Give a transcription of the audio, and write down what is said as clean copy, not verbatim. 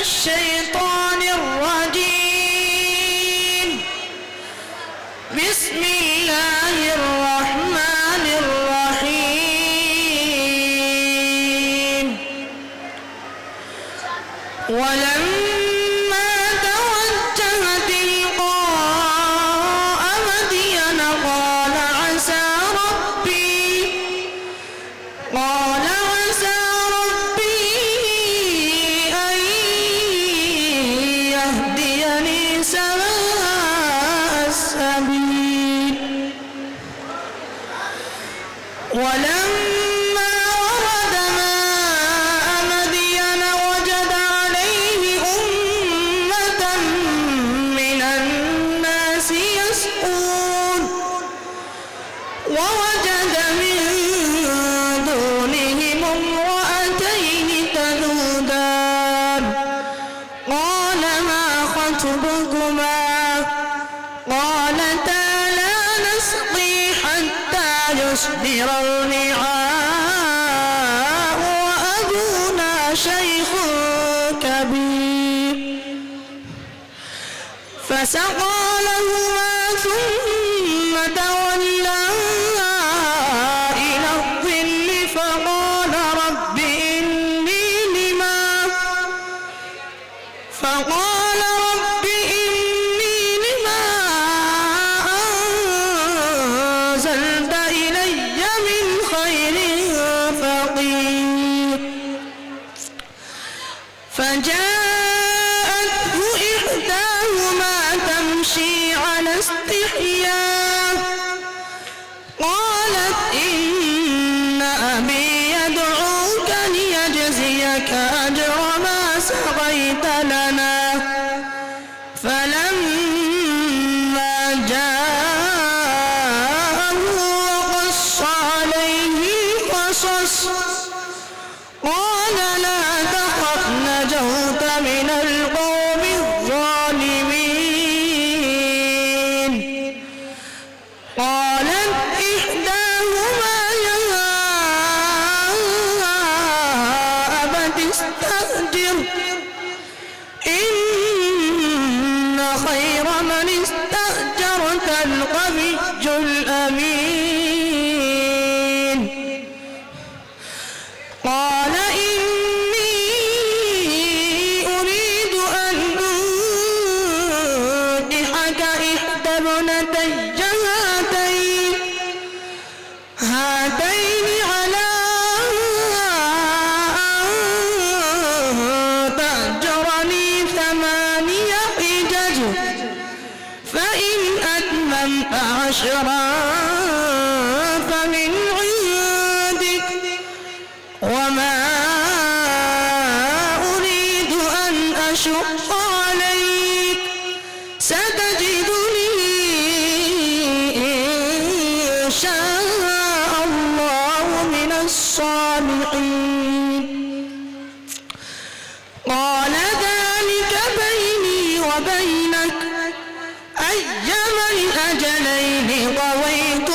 الشيطان الرجيم. بسم الله الرحمن الرحيم. ولما توجه تلقاء مدين قال عسى ربي أن يهديني سواء السبيل. ولما ورد ماء مدين وجد عليه أمة من الناس يسقون ووجد من دونهم امرأتين تذودان قال ما خطبكما قالتا لا نسقي حتى يصدر الرعاء وأبونا شيخ كبير. فسقى لهما ثم تولى إلى الظل فقال رب إني لما أنزلت إلي من خير فقير. فجاءته إحداهما تمشي على استحياء قالت إن أبي يدعوك ليجزيك أجر ما سقيت لنا. فلما جاءه وقص عليه القصص قال لا تخف نجوت من القوم الظالمين. قالت إحداهما يا أبت استأجر إن خير من استأجرت القوي الأمين. قال إني أريد أن أنكحك إحدى ابنتي هاتين على أن تأجرني 8 حجج فإن أتممت 10 فمن عندك وما أريد أن أشق عليك ستجدني إن شاء الله من الصالحين. قال ذلك بيني وبينك أيما الأجلين قضيت